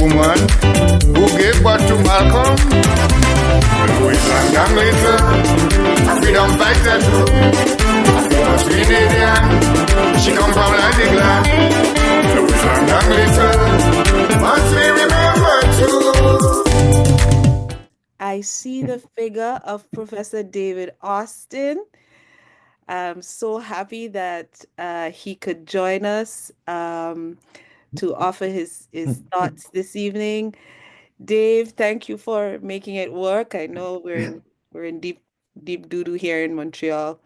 woman who gave birth to Malcolm. Louise Little, a freedom fighter too. A famous Canadian, she come from Landigland. Louise Little, must be remembered too. I see the figure of Professor David Austin. I'm so happy that he could join us to offer his thoughts this evening. Dave, thank you for making it work. I know we're in deep doo-doo here in Montreal.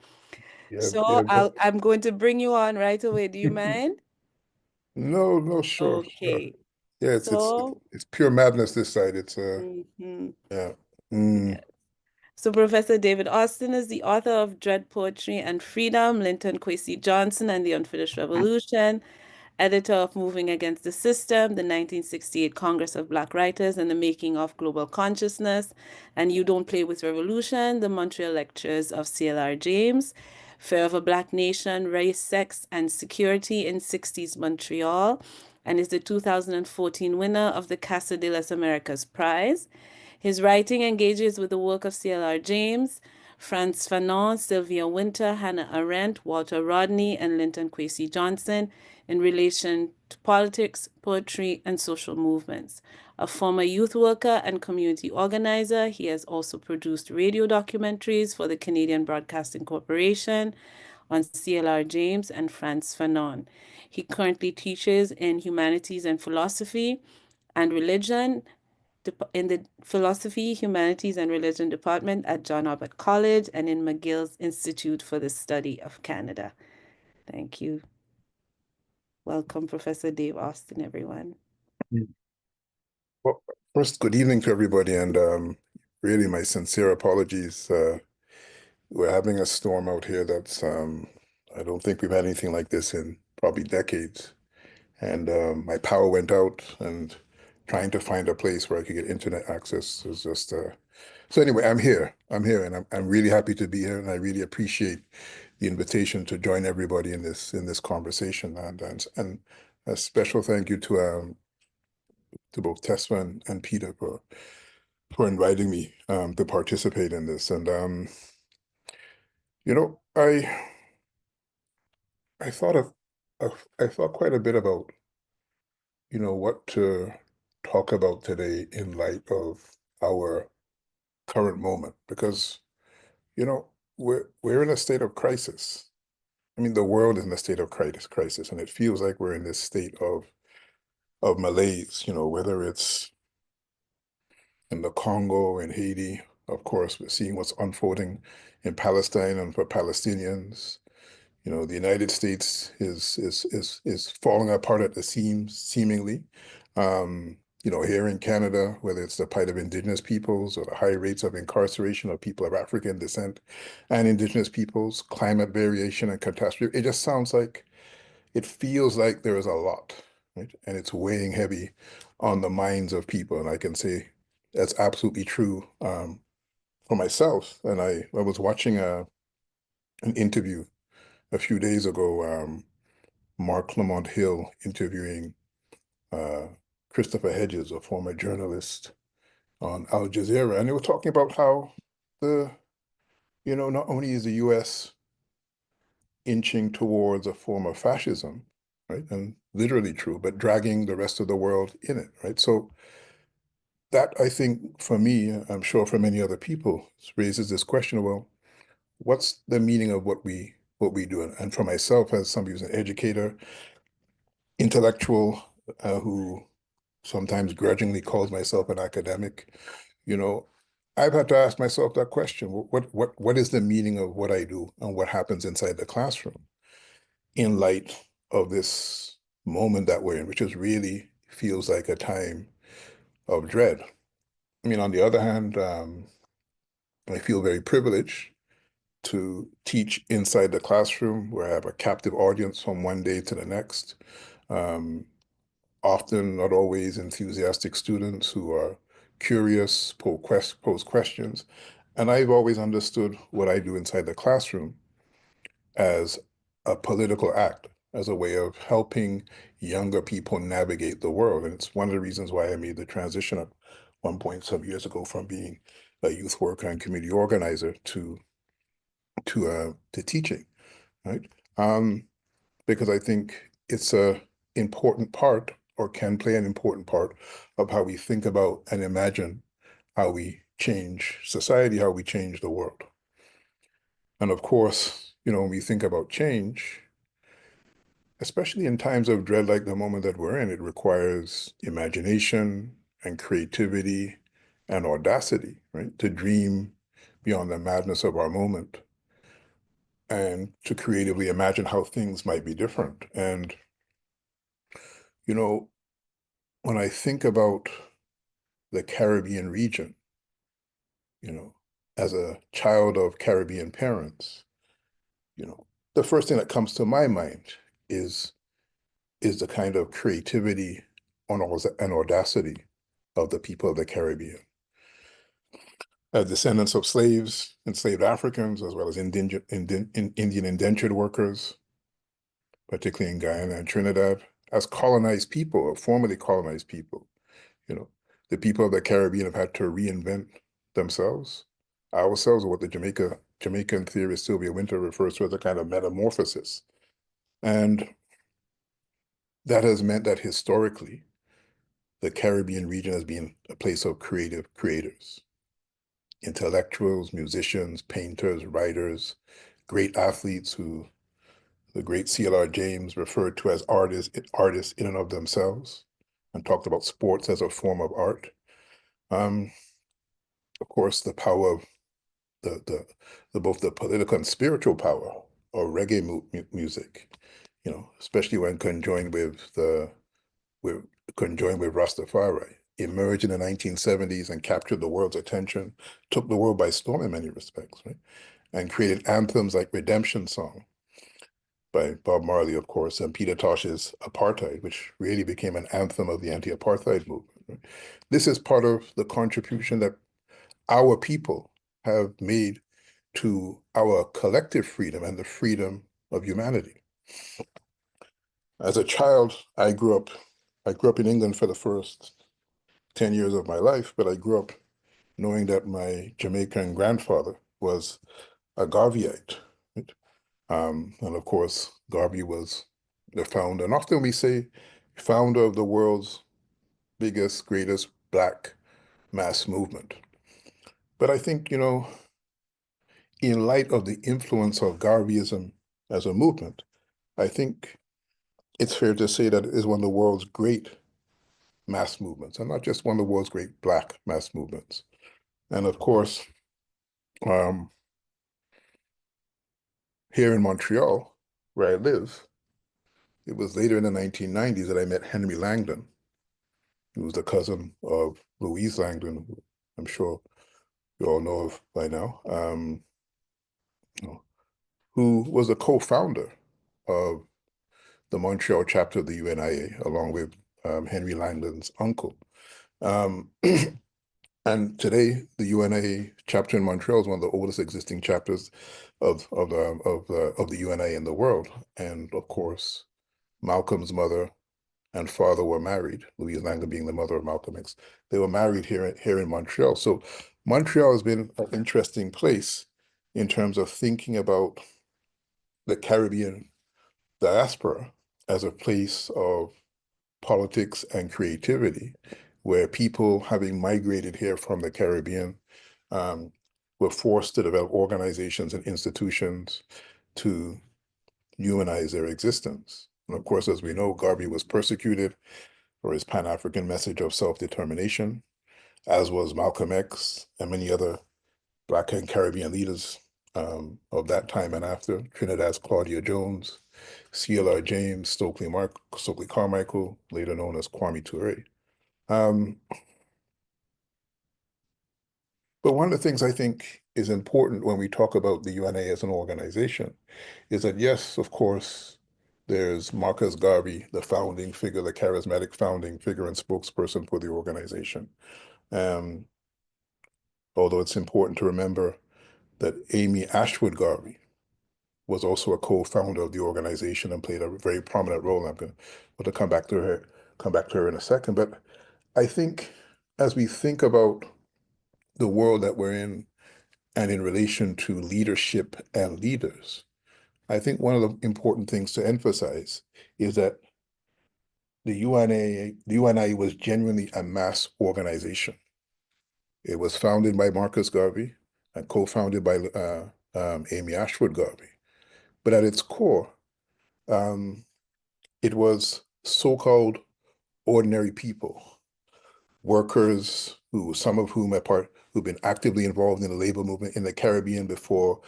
So I'm going to bring you on right away. Do you mind? No, sure. Okay. Yeah, it's pure madness this side. It's Yeah. Mm. So Professor David Austin is the author of Dread Poetry and Freedom, Linton Kwesi Johnson and the Unfinished Revolution, editor of Moving Against the System, the 1968 Congress of Black Writers and the Making of Global Consciousness, and You Don't Play with Revolution, the Montreal Lectures of C.L.R. James, Fear of a Black Nation, Race, Sex, and Security in 60s Montreal, and is the 2014 winner of the Casa de las Americas Prize. His writing engages with the work of C.L.R. James, Frantz Fanon, Sylvia Wynter, Hannah Arendt, Walter Rodney, and Linton Kwesi Johnson in relation to politics, poetry, and social movements. A former youth worker and community organizer, he has also produced radio documentaries for the Canadian Broadcasting Corporation on C.L.R. James and Frantz Fanon. He currently teaches in Humanities and Philosophy and Religion in the Philosophy, Humanities, and Religion Department at John Albert College and in McGill's Institute for the Study of Canada. Thank you. Welcome, Professor Dave Austin, everyone. Well, first, good evening to everybody, and really my sincere apologies. We're having a storm out here that's, I don't think we've had anything like this in probably decades. And my power went out, and trying to find a place where I could get internet access was just so anyway, I'm here, and I'm really happy to be here, and I really appreciate the invitation to join everybody in this conversation, and a special thank you to both Tesfa and Peter for inviting me to participate in this. And you know, I thought quite a bit about, you know, what to talk about today in light of our current moment, because, you know, we're in a state of crisis. I mean, the world is in a state of crisis, and it feels like we're in this state of malaise, you know, whether it's in the Congo and Haiti. Of course, we're seeing what's unfolding in Palestine and for Palestinians. You know, the United States is falling apart at the seams, seemingly. You know, here in Canada, whether it's the plight of Indigenous peoples or the high rates of incarceration of people of African descent and Indigenous peoples, climate variation and catastrophe, it just sounds like, it feels like there is a lot, right? And it's weighing heavy on the minds of people. And I can say that's absolutely true for myself. And I was watching an interview a few days ago, Mark Lamont Hill interviewing Christopher Hedges, a former journalist on Al Jazeera, and they were talking about how not only is the U.S. inching towards a form of fascism, right, and literally true, but dragging the rest of the world in it, right? So that, I think, for me, I'm sure for many other people, raises this question of, well, what's the meaning of what we do? And for myself, as somebody who's an educator, intellectual, who sometimes grudgingly calls myself an academic, you know, I've had to ask myself that question: what is the meaning of what I do and what happens inside the classroom in light of this moment that we're in, which is really feels like a time of dread. I mean, on the other hand, I feel very privileged to teach inside the classroom where I have a captive audience from one day to the next. Often, not always, enthusiastic students who are curious, pose questions. And I've always understood what I do inside the classroom as a political act, as a way of helping younger people navigate the world. And it's one of the reasons why I made the transition at one point some years ago from being a youth worker and community organizer to teaching, right? Because I think it's a important part, or can play an important part, of how we think about and imagine how we change society, how we change the world. And of course, when we think about change, especially in times of dread like the moment that we're in, it requires imagination and creativity and audacity, right? To dream beyond the madness of our moment and to creatively imagine how things might be different. And, when I think about the Caribbean region, as a child of Caribbean parents, the first thing that comes to my mind is the kind of creativity and audacity of the people of the Caribbean. As descendants of slaves, enslaved Africans, as well as Indian indentured workers, particularly in Guyana and Trinidad, as colonized people, or formerly colonized people, the people of the Caribbean have had to reinvent themselves, ourselves, or what the Jamaican theorist Sylvia Wynter refers to as a kind of metamorphosis. And that has meant that historically, the Caribbean region has been a place of creative creators, intellectuals, musicians, painters, writers, great athletes who the great C.L.R. James referred to as artists in and of themselves, and talked about sports as a form of art. Of course, the power of both the political and spiritual power of reggae music, especially when conjoined with Rastafari, emerged in the 1970s and captured the world's attention, took the world by storm in many respects, right? And created anthems like Redemption Song by Bob Marley, of course, and Peter Tosh's Apartheid, which really became an anthem of the anti-apartheid movement. Right? This is part of the contribution that our people have made to our collective freedom and the freedom of humanity. As a child, I grew up in England for the first 10 years of my life, but I grew up knowing that my Jamaican grandfather was a Garveyite. Right? And of course, Garvey was the founder, and often we say founder of the world's biggest, greatest Black mass movement. But I think, in light of the influence of Garveyism as a movement, I think it's fair to say that it is one of the world's great mass movements, and not just one of the world's great Black mass movements. And of course, here in Montreal, where I live, it was later in the 1990s that I met Henry Langdon, who was the cousin of Louise Langdon, who I'm sure you all know of by now, who was a co-founder of the Montreal chapter of the UNIA, along with Henry Langdon's uncle. And today, the UNIA chapter in Montreal is one of the oldest existing chapters of the UNIA in the world. And of course, Malcolm's mother and father were married, Louise Langdon being the mother of Malcolm X. They were married here in Montreal. So Montreal has been an interesting place in terms of thinking about the Caribbean diaspora as a place of politics and creativity, where people having migrated here from the Caribbean were forced to develop organizations and institutions to humanize their existence. And of course, as we know, Garvey was persecuted for his Pan-African message of self-determination, as was Malcolm X and many other Black and Caribbean leaders of that time and after. Trinidad's Claudia Jones, C.L.R. James, Stokely Carmichael, later known as Kwame Ture. But one of the things I think is important when we talk about the UNA as an organization is that, yes, of course, there's Marcus Garvey, the founding figure, the charismatic founding figure and spokesperson for the organization. Although it's important to remember that Amy Ashwood Garvey, was also a co-founder of the organization and played a very prominent role. I'm going to come back to her in a second. But I think as we think about the world that we're in and in relation to leadership and leaders, I think one of the important things to emphasize is that the UNA was genuinely a mass organization. It was founded by Marcus Garvey and co-founded by Amy Ashford Garvey. But at its core, it was so-called ordinary people, workers some of whom who've been actively involved in the labor movement in the Caribbean before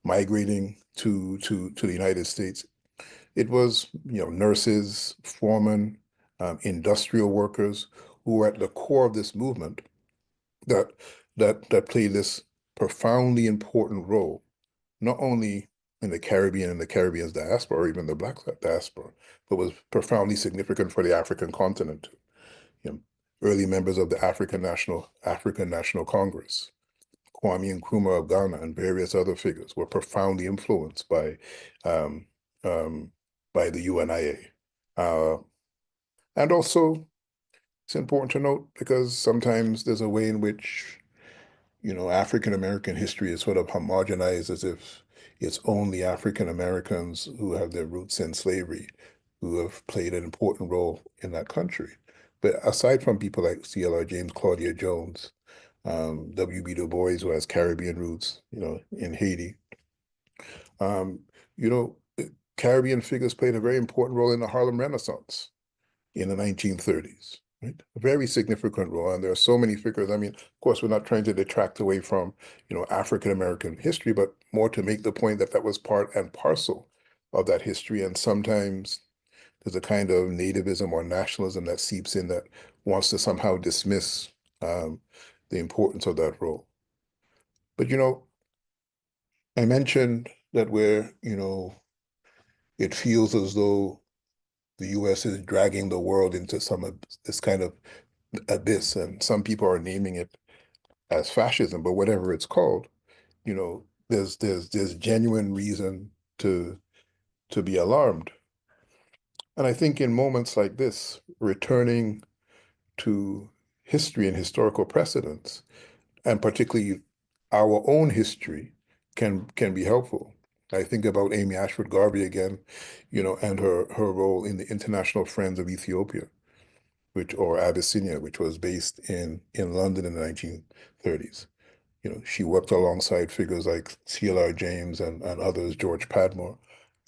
migrating to the United States. It was, nurses, foremen, industrial workers who were at the core of this movement that played this profoundly important role, not only in the Caribbean and the Caribbean's diaspora, or even the Black diaspora, but was profoundly significant for the African continent. Early members of the African National Congress, Kwame Nkrumah of Ghana, and various other figures were profoundly influenced by the UNIA. And also, it's important to note because sometimes there's a way in which, African American history is sort of homogenized as if it's only African Americans who have their roots in slavery who have played an important role in that country. But aside from people like C.L.R. James, Claudia Jones, W.B. Du Bois, who has Caribbean roots, in Haiti, Caribbean figures played a very important role in the Harlem Renaissance in the 1930s. Right? A very significant role, and there are so many figures. I mean, of course, we're not trying to detract away from, African-American history, but more to make the point that that was part and parcel of that history. And sometimes there's a kind of nativism or nationalism that seeps in that wants to somehow dismiss the importance of that role. But, I mentioned that it feels as though the U.S. is dragging the world into some of this kind of abyss, and some people are naming it as fascism, but whatever it's called, there's genuine reason to be alarmed. And I think in moments like this, returning to history and historical precedents, and particularly our own history, can be helpful. I think about Amy Ashford Garvey again, and her role in the International Friends of Ethiopia, or Abyssinia, which was based in London in the 1930s. She worked alongside figures like C.L.R. James and others, George Padmore,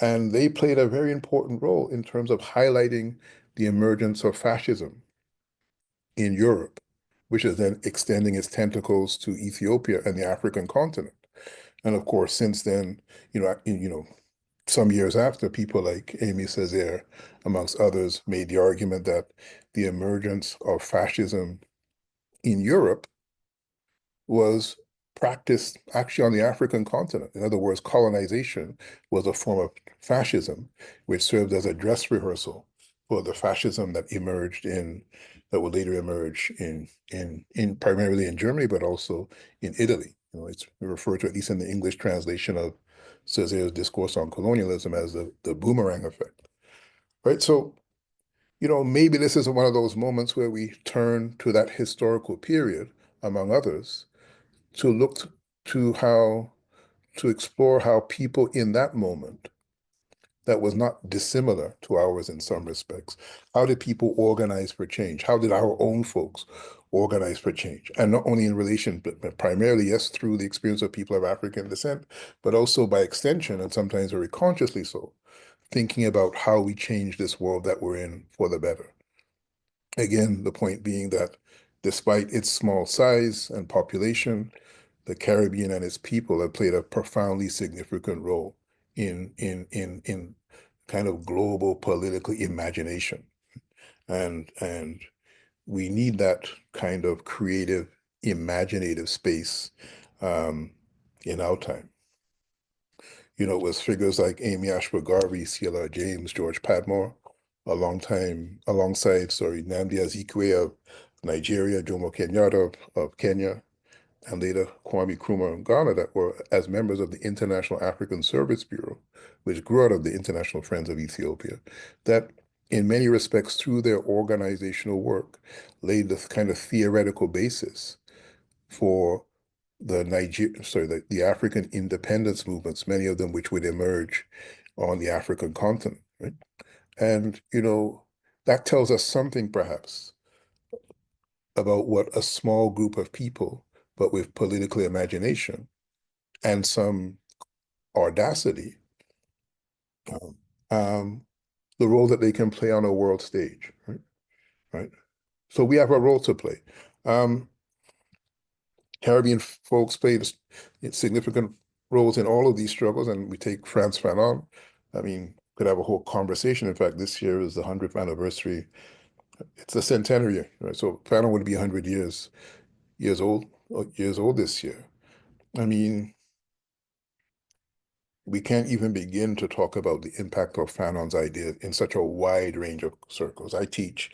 and they played a very important role in terms of highlighting the emergence of fascism in Europe, which is then extending its tentacles to Ethiopia and the African continent. And of course, since then, some years after, people like Amy Césaire, amongst others, made the argument that the emergence of fascism in Europe was practiced actually on the African continent. In other words, colonization was a form of fascism, which served as a dress rehearsal for the fascism that would later emerge in primarily in Germany, but also in Italy. It's referred to, at least in the English translation of Césaire's discourse on colonialism, as the boomerang effect. Right? So, maybe this is one of those moments where we turn to that historical period, among others, to look to explore how people in that moment that was not dissimilar to ours in some respects, how did people organize for change? How did our own folks organize for change? And not only in relation, but primarily, yes, through the experience of people of African descent, but also by extension, and sometimes very consciously so, thinking about how we change this world that we're in for the better. Again, the point being that despite its small size and population, the Caribbean and its people have played a profoundly significant role in kind of global political imagination. And we need that kind of creative, imaginative space in our time. It was figures like Amy Ashford Garvey, C.L.R. James, George Padmore, alongside Nnamdi Azikiwe of Nigeria, Jomo Kenyatta of Kenya, and later Kwame Nkrumah in Ghana that were as members of the International African Service Bureau, which grew out of the International Friends of Ethiopia, that in many respects, through their organizational work, laid this kind of theoretical basis for the African independence movements, many of them which would emerge on the African continent, right? And, that tells us something perhaps about what a small group of people, but with political imagination and some audacity, the role that they can play on a world stage, right? Right. So we have a role to play. Caribbean folks played significant roles in all of these struggles, and we take Frantz Fanon. I mean, could have a whole conversation. In fact, this year is the 100th anniversary. It's the centenary, right? So Fanon would be 100 years old this year. I mean, we can't even begin to talk about the impact of Fanon's idea in such a wide range of circles. I teach,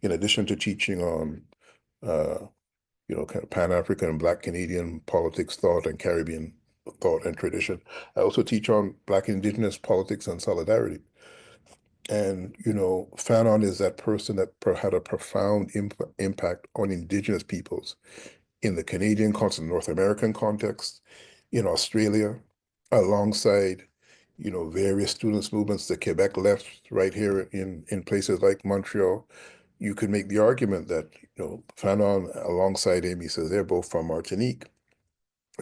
in addition to teaching on, kind of Pan-African and Black Canadian politics thought and Caribbean thought and tradition, I also teach on Black Indigenous politics and solidarity. And, Fanon is that person that had a profound impact on Indigenous peoples in the Canadian context, North American context, in Australia, alongside, various students' movements, the Quebec left right here in places like Montreal. You could make the argument that, Fanon alongside Amy says they're both from Martinique,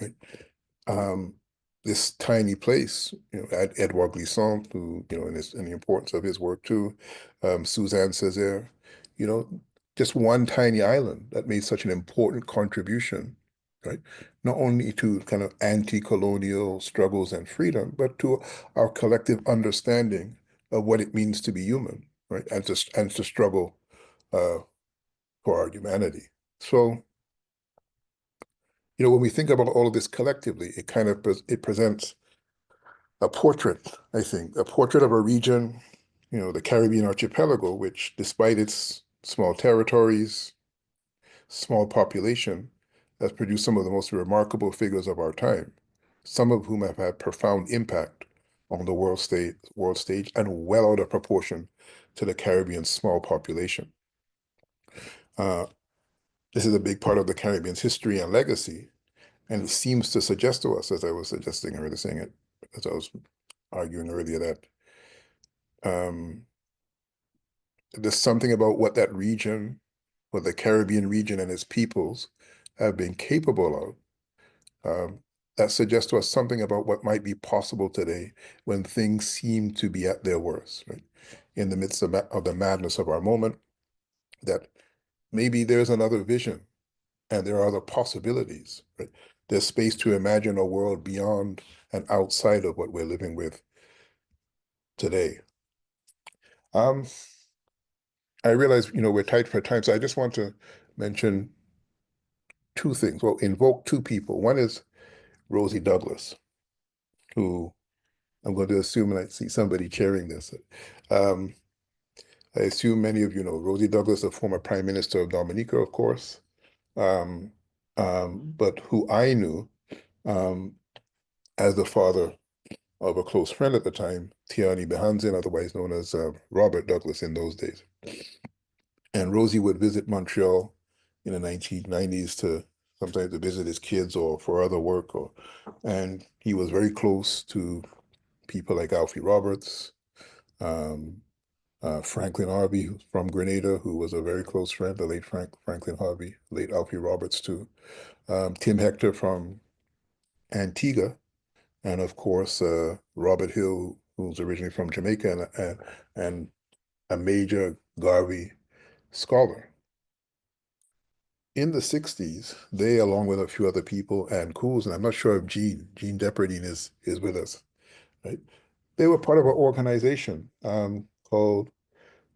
right? This tiny place, Edouard Glissant, who, in the importance of his work too, Suzanne Césaire, just one tiny island that made such an important contribution, right? Not only to kind of anti-colonial struggles and freedom, but to our collective understanding of what it means to be human, right? And to struggle for our humanity. So, when we think about all of this collectively, it presents a portrait, I think, a portrait of a region, the Caribbean archipelago, which despite its small territories, small population, has produced some of the most remarkable figures of our time, some of whom have had profound impact on the world stage and well out of proportion to the Caribbean's small population. This is a big part of the Caribbean's history and legacy, and it seems to suggest to us, as I was suggesting earlier, saying it, as I was arguing earlier, that there's something about what that region, what the Caribbean region and its peoples have been capable of, that suggests to us something about what might be possible today when things seem to be at their worst, right? In the midst of the madness of our moment, that maybe there's another vision and there are other possibilities, right? There's space to imagine a world beyond and outside of what we're living with today. I realize, we're tight for time, so I just want to mention two things. Well, invoke two people. One is Rosie Douglas, who I'm going to assume, and I see somebody chairing this. I assume many of you know Rosie Douglas, the former Prime Minister of Dominica, of course, but who I knew as the father of a close friend at the time, Tiani Behanzin, otherwise known as Robert Douglas in those days. And Rosie would visit Montreal in the 1990s to sometimes to visit his kids or for other work. And he was very close to people like Alfie Roberts, Franklin Harvey from Grenada, who was a very close friend, the late Franklin Harvey, late Alfie Roberts too. Tim Hector from Antigua, and of course, Robert Hill, who's originally from Jamaica and a major Garvey scholar. In the 60s, they, along with a few other people, and Cools, and I'm not sure if Gene Depperdine is with us, right? They were part of an organization called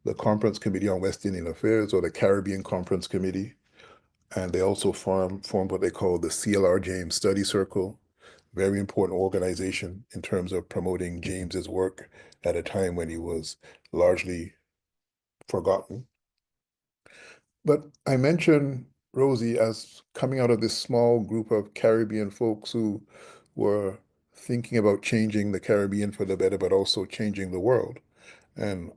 the Conference Committee on West Indian Affairs, or the Caribbean Conference Committee. And they also formed what they call the CLR James Study Circle, very important organization in terms of promoting James's work at a time when he was largely forgotten. But I mentioned Rosie as coming out of this small group of Caribbean folks who were thinking about changing the Caribbean for the better, but also changing the world. And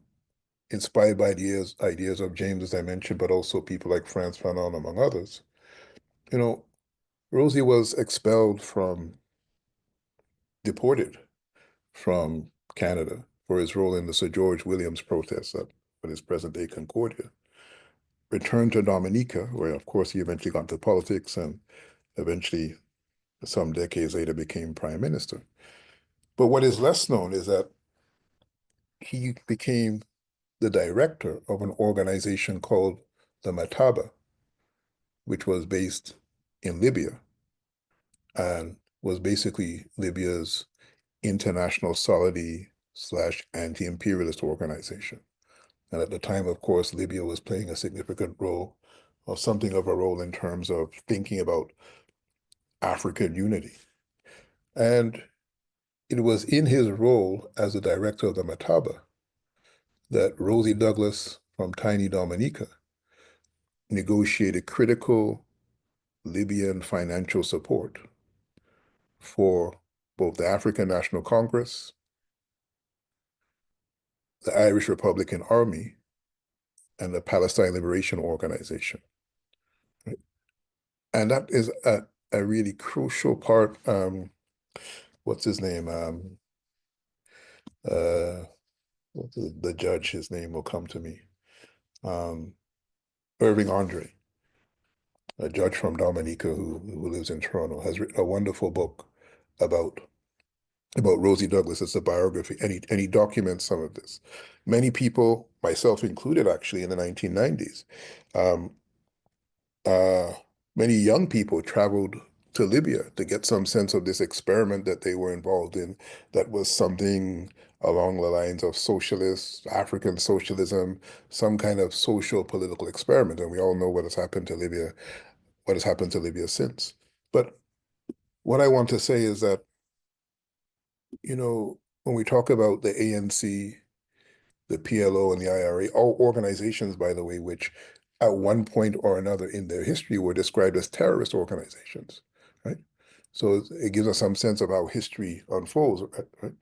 inspired by ideas of James, as I mentioned, but also people like Frantz Fanon, among others. You know, Rosie was deported from Canada for his role in the Sir George Williams protests at what is present-day Concordia. Returned to Dominica, where of course he eventually got into politics and eventually, some decades later, became prime minister. But what is less known is that he became the director of an organization called the Mataba, which was based in Libya and was basically Libya's international solidarity / anti-imperialist organization. And at the time, of course, Libya was playing a significant role, or something of a role, in terms of thinking about African unity. And it was in his role as the director of the Mataba that Rosie Douglas from tiny Dominica negotiated critical Libyan financial support for both the African National Congress, the Irish Republican Army, and the Palestine Liberation Organization. Right? And that is a really crucial part. What's his name? The judge, his name will come to me. Irving Andre, a judge from Dominica who lives in Toronto, has written a wonderful book about Rosie Douglas. It's a biography, and he documents some of this. Many people, myself included, actually, in the 1990s, um, many young people traveled to Libya to get some sense of this experiment that they were involved in, that was something along the lines of socialist, African socialism, some kind of social political experiment. And we all know what has happened to Libya since. But what I want to say is that, when we talk about the ANC, the PLO, and the IRA, all organizations, by the way, which at one point or another in their history were described as terrorist organizations, right? So it gives us some sense of how history unfolds, right?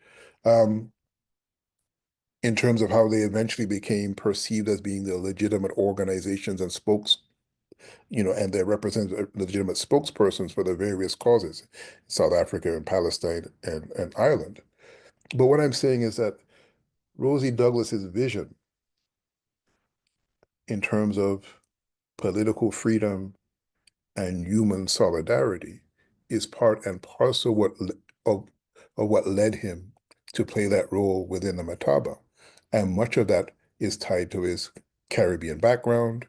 In terms of how they eventually became perceived as being the legitimate organizations and and they represent legitimate spokespersons for the various causes, South Africa and Palestine and Ireland. But what I'm saying is that Rosie Douglas's vision in terms of political freedom and human solidarity is part and parcel of what led him to play that role within the Mataba. And much of that is tied to his Caribbean background,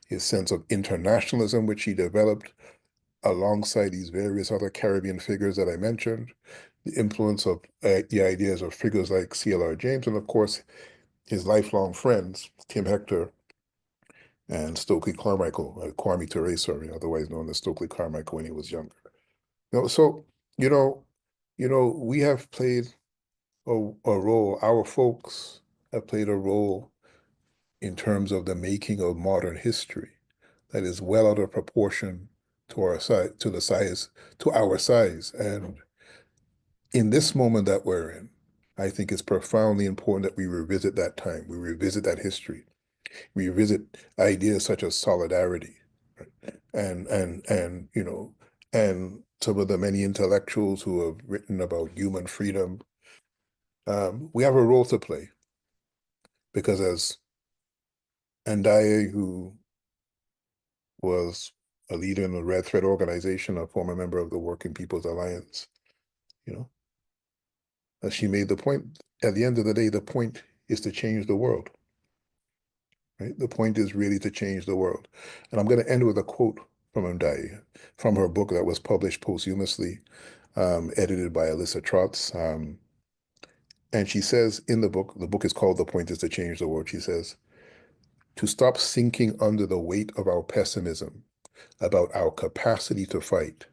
his sense of internationalism, which he developed alongside these various other Caribbean figures that I mentioned, the influence of the ideas of figures like C.L.R. James, and of course, his lifelong friends, Tim Hector and Stokely Carmichael, Kwame Ture, sorry, otherwise known as Stokely Carmichael when he was younger. So, we have played a role, our folks have played a role in terms of the making of modern history that is well out of proportion to our size. And in this moment that we're in, I think it's profoundly important that we revisit that time, we revisit that history, we revisit ideas such as solidarity, right? And some of the many intellectuals who have written about human freedom. We have a role to play because, as Ndaye, who was a leader in the Red Thread organization, a former member of the Working People's Alliance, as she made the point, at the end of the day, the point is to change the world. Right? The point is really to change the world. And I'm going to end with a quote from Ndaye, from her book that was published posthumously, edited by Alyssa Trotz. And she says in the book is called The Point is to Change the World. She says, to stop sinking under the weight of our pessimism about our capacity to fight,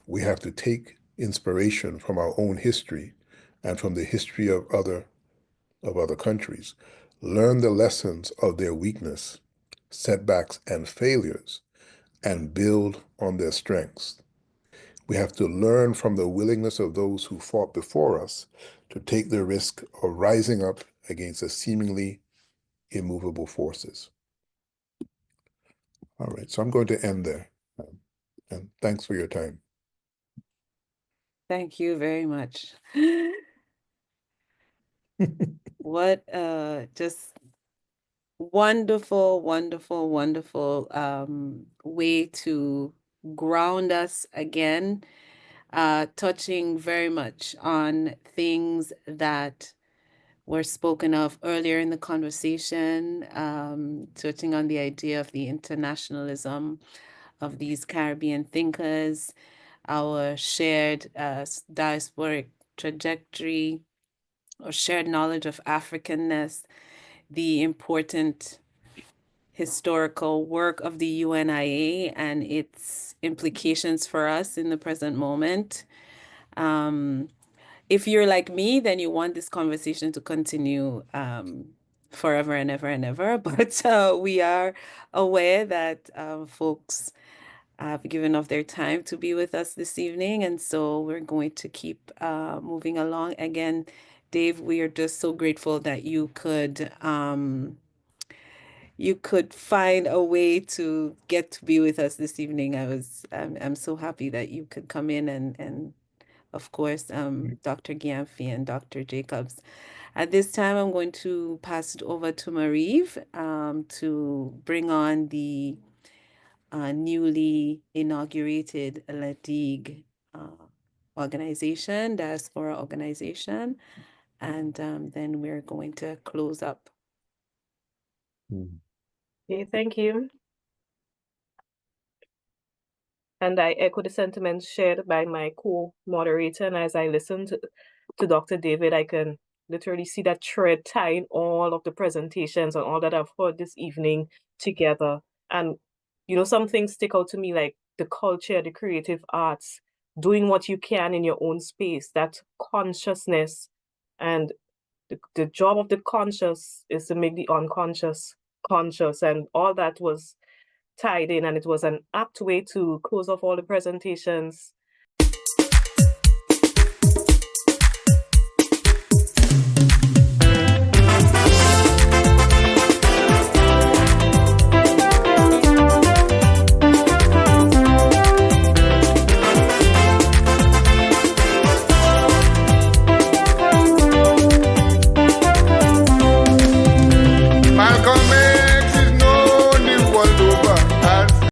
we have to take inspiration from our own history and from the history of other countries, learn the lessons of their weakness, setbacks, and failures, and build on their strengths. We have to learn from the willingness of those who fought before us to take the risk of rising up against the seemingly immovable forces. All right, so I'm going to end there. And thanks for your time. Thank you very much. What just wonderful, wonderful, wonderful way to ground us again, touching very much on things that were spoken of earlier in the conversation, touching on the idea of the internationalism of these Caribbean thinkers, our shared diasporic trajectory, or shared knowledge of Africanness, the important historical work of the UNIA and its implications for us in the present moment. If you're like me, then you want this conversation to continue forever and ever and ever. But we are aware that folks have given of their time to be with us this evening. And so we're going to keep moving along. Again, Dave, we are just so grateful that you could find a way to get to be with us this evening. I'm so happy that you could come in and of course, Dr. Gyamfi and Dr. Jacobs. At this time, I'm going to pass it over to Marieve to bring on the newly inaugurated LADIG organization, diaspora organization, and then we're going to close up. Okay, thank you. And I echo the sentiments shared by my co-moderator. And as I listen to Dr. David, I can literally see that thread tying all of the presentations and all that I've heard this evening together. And, you know, some things stick out to me, like the culture, the creative arts, doing what you can in your own space, that consciousness. And the job of the conscious is to make the unconscious conscious. And all that was tied in, and it was an apt way to close off all the presentations